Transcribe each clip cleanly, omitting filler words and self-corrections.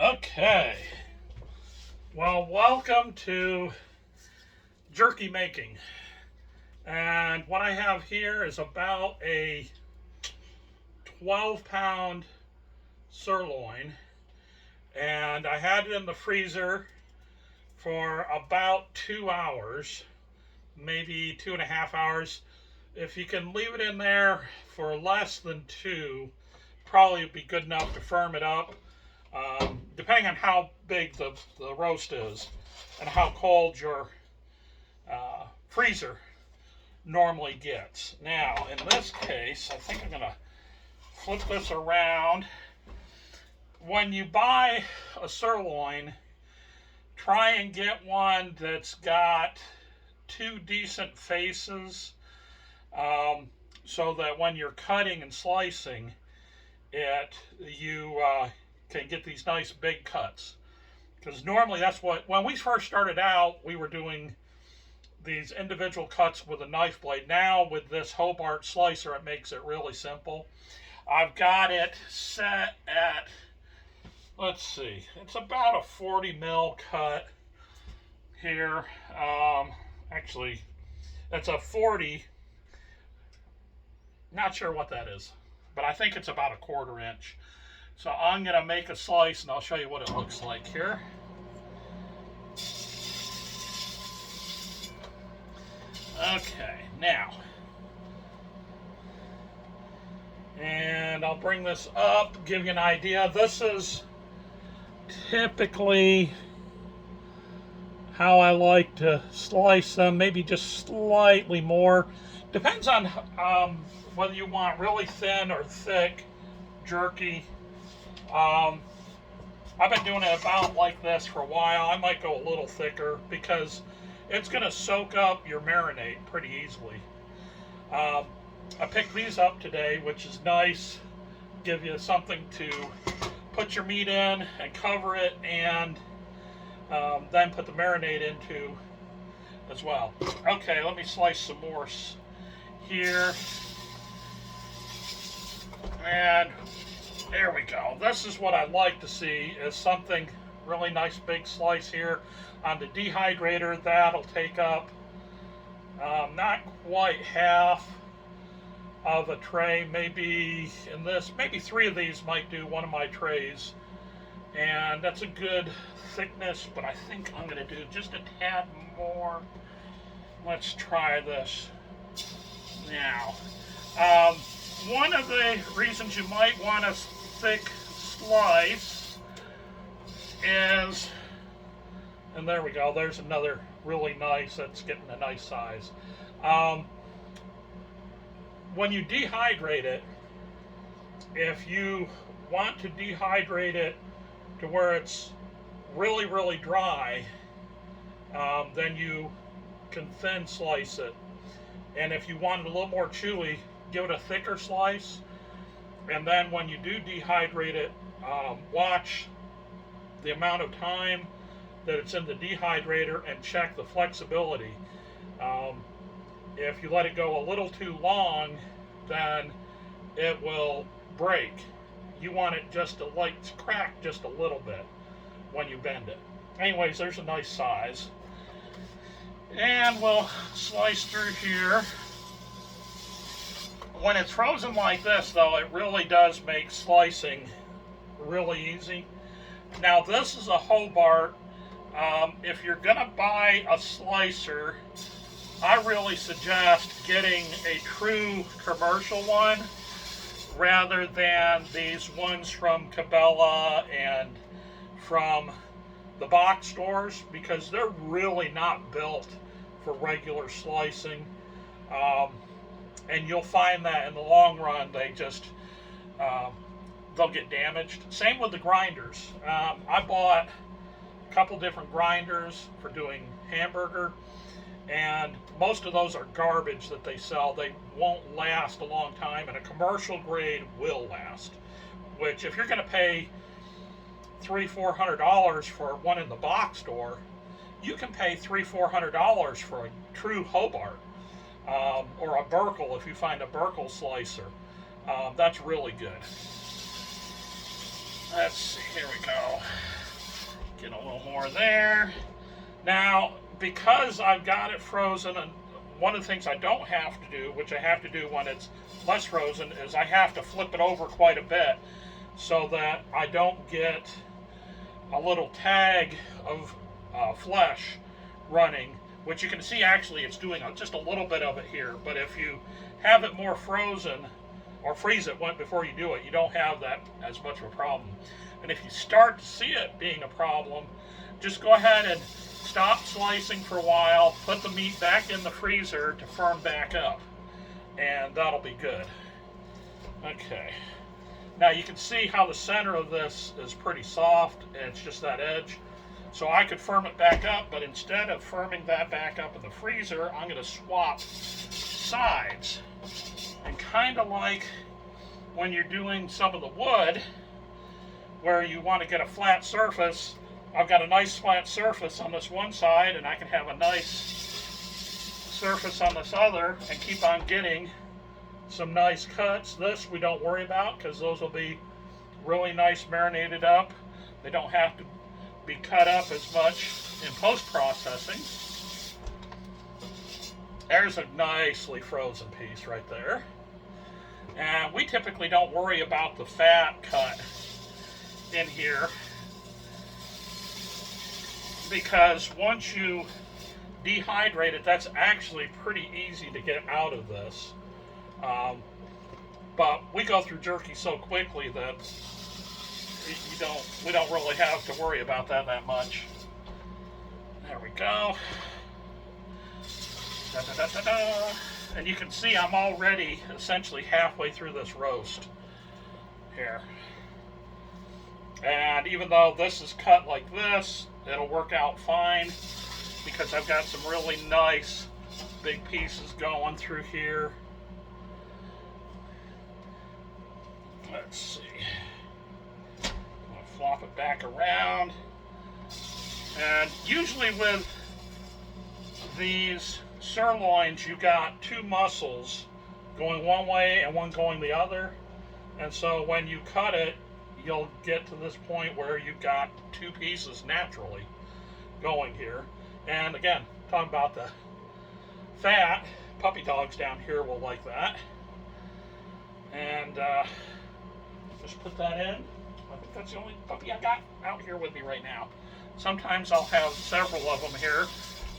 Okay, well, welcome to jerky making. And what I have here is about a 12-pound sirloin. And I had it in the freezer for about 2 hours, maybe 2.5 hours. If you can leave it in there for less than two, probably would be good enough to firm it up. Depending on how big the roast is and how cold your freezer normally gets. Now, in this case, I think I'm going to flip this around. When you buy a sirloin, try and get one that's got two decent faces, so that when you're cutting and slicing it, you can get these nice big cuts. Because normally that's when we first started out, we were doing these individual cuts with a knife blade. Now with this Hobart slicer, it makes it really simple. I've got it set at, let's see, it's about a 40 mil cut here. Actually, that's a 40, not sure what that is, but I think it's about a 1/4 inch. So I'm going to make a slice and I'll show you what it looks like here. Okay, now, and I'll bring this up, give you an idea. This is typically how I like to slice them, maybe just slightly more. Depends on whether you want really thin or thick jerky. I've been doing it about like this for a while. I might go a little thicker because it's going to soak up your marinade pretty easily. I picked these up today, which is nice. Give you something to put your meat in and cover it, and then put the marinade into as well. Okay, let me slice some more here. And there we go. This is what I like to see, is something really nice big slice here on the dehydrator. That'll take up not quite half of a tray, maybe in this, maybe 3 of these might do one of my trays, and that's a good thickness, but I think I'm going to do just a tad more. Let's try this now. One of the reasons you might want a thick slice is, and there we go, there's another really nice, that's getting a nice size. When you dehydrate it, if you want to dehydrate it to where it's really, really dry, then you can thin slice it. And if you want it a little more chewy, give it a thicker slice. And then when you do dehydrate it, watch the amount of time that it's in the dehydrator and check the flexibility. If you let it go a little too long, then it will break. You want it just to crack just a little bit when you bend it. Anyways, there's a nice size. And we'll slice through here. When it's frozen like this, though, it really does make slicing really easy. Now, this is a Hobart. If you're going to buy a slicer, I really suggest getting a true commercial one rather than these ones from Cabela and from the box stores, because they're really not built for regular slicing. And you'll find that in the long run, they just, they'll get damaged. Same with the grinders. I bought a couple different grinders for doing hamburger, and most of those are garbage that they sell. They won't last a long time, and a commercial grade will last. Which, if you're going to pay $300-400 for one in the box store, you can pay $300-400 for a true Hobart, or a Burkle if you find a Burkle slicer. That's really good. Let's see, here we go. Get a little more there. Now, because I've got it frozen, and one of the things I don't have to do, which I have to do when it's less frozen, is I have to flip it over quite a bit so that I don't get a little tag of flesh running, which you can see actually it's doing just a little bit of it here. But if you have it more frozen, or freeze it before you do it, you don't have that as much of a problem. And if you start to see it being a problem, just go ahead and stop slicing for a while, put the meat back in the freezer to firm back up, and that'll be good. Okay, now you can see how the center of this is pretty soft, and it's just that edge. So I could firm it back up, but instead of firming that back up in the freezer, I'm going to swap sides. And kind of like when you're doing some of the wood, where you want to get a flat surface, I've got a nice flat surface on this one side, and I can have a nice surface on this other and keep on getting some nice cuts. This we don't worry about because those will be really nice marinated up. They don't have to be cut up as much in post-processing. There's a nicely frozen piece right there. And we typically don't worry about the fat cut in here, because once you dehydrate it, that's actually pretty easy to get out of this. But we go through jerky so quickly that we don't really have to worry about that much. There we go. Da, da, da, da, da. And you can see I'm already essentially halfway through this roast here. And even though this is cut like this, it'll work out fine because I've got some really nice big pieces going through here. Let's see. I'm going to flop it back around. And usually with these sirloins, you got two muscles going one way and one going the other. And so when you cut it, you'll get to this point where you've got two pieces naturally going here. And again, talking about the fat, puppy dogs down here will like that. And just put that in. I think that's the only puppy I got out here with me right now. Sometimes I'll have several of them here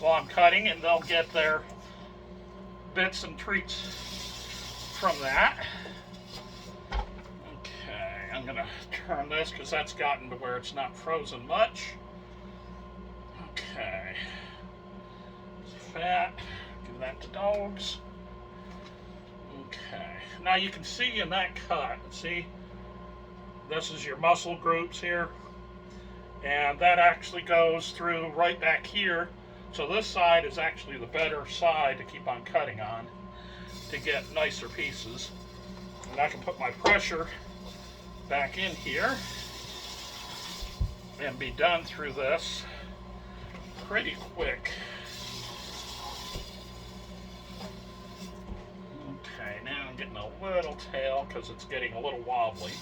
while I'm cutting, and they'll get their bits and treats from that. Okay, I'm going to turn this because that's gotten to where it's not frozen much. Okay. Fat. Give that to dogs. Okay. Now you can see in that cut, see, this is your muscle groups here. And that actually goes through right back here. So this side is actually the better side to keep on cutting on to get nicer pieces. And I can put my pressure back in here and be done through this pretty quick. Okay, now I'm getting a little tail because it's getting a little wobbly.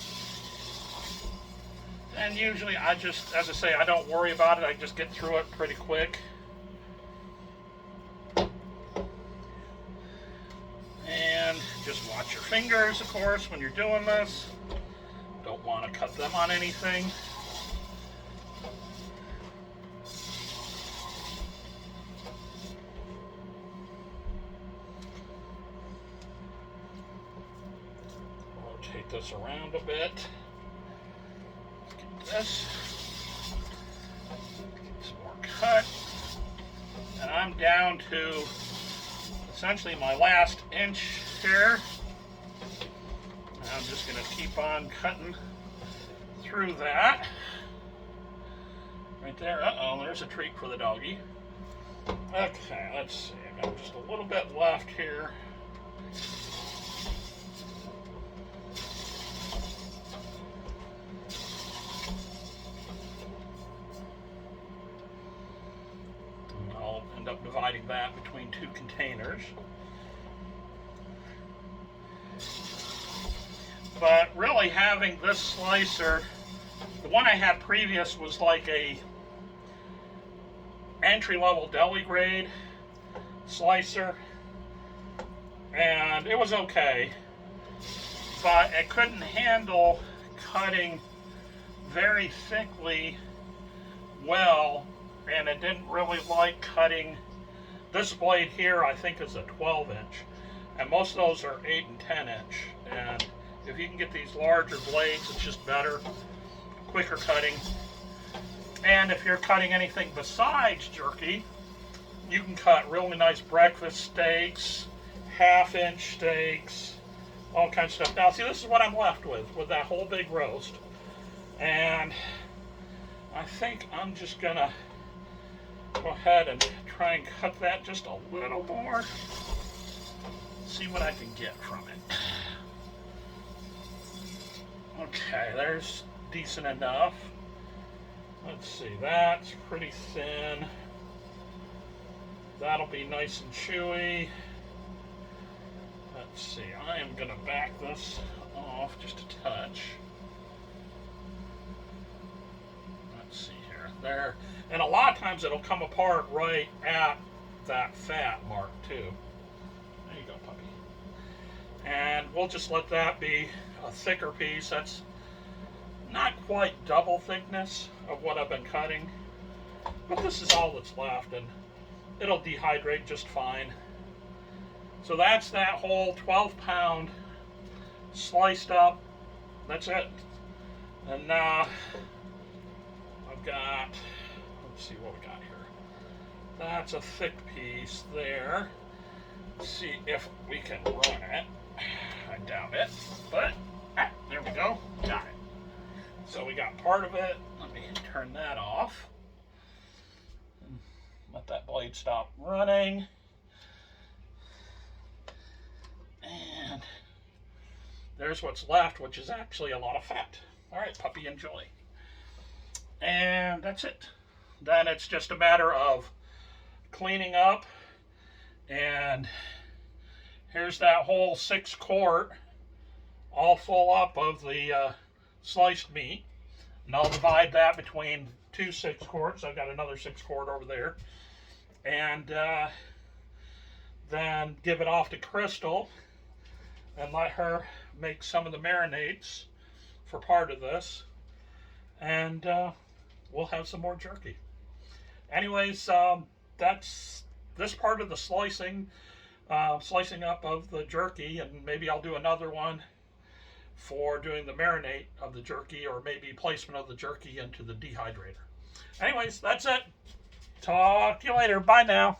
And usually I just, as I say, I don't worry about it. I just get through it pretty quick. And just watch your fingers, of course, when you're doing this. Don't want to cut them on anything. Rotate this around a bit. This, get some more cut, and I'm down to essentially my last inch here. And I'm just going to keep on cutting through that right there. Uh-oh, there's a treat for the doggy. Okay, let's see, I got just a little bit left here. End up dividing that between two containers. But really having this slicer, the one I had previous was like a entry-level deli grade slicer, and it was okay, but it couldn't handle cutting very thickly well, and it didn't really like cutting. This blade here I think is a 12-inch, and most of those are 8 and 10-inch, and if you can get these larger blades, it's just better, quicker cutting. And if you're cutting anything besides jerky, you can cut really nice breakfast steaks, half-inch steaks, all kinds of stuff. Now, see, this is what I'm left with that whole big roast. And I think I'm just gonna go ahead and try and cut that just a little more. See what I can get from it. Okay, there's decent enough. Let's see, that's pretty thin. That'll be nice and chewy. Let's see, I am gonna back this off just a touch. Let's see here, there. And a lot of times it'll come apart right at that fat mark too. There you go, puppy. And we'll just let that be a thicker piece. That's not quite double thickness of what I've been cutting, but this is all that's left, and it'll dehydrate just fine. So that's that whole 12-pound sliced up. That's it. And now I've got, let's see what we got here. That's a thick piece there. Let's see if we can run it. I doubt it, but there we go. Got it. So we got part of it. Let me turn that off. Let that blade stop running. And there's what's left, which is actually a lot of fat. All right, puppy, enjoy. And that's it. Then it's just a matter of cleaning up. And here's that whole 6-quart all full up of the sliced meat, and I'll divide that between 2 6-quarts. I've got another 6-quart over there, and then give it off to Crystal and let her make some of the marinades for part of this, and we'll have some more jerky. Anyways, that's this part of the slicing up of the jerky, and maybe I'll do another one for doing the marinade of the jerky, or maybe placement of the jerky into the dehydrator. Anyways, that's it. Talk to you later. Bye now.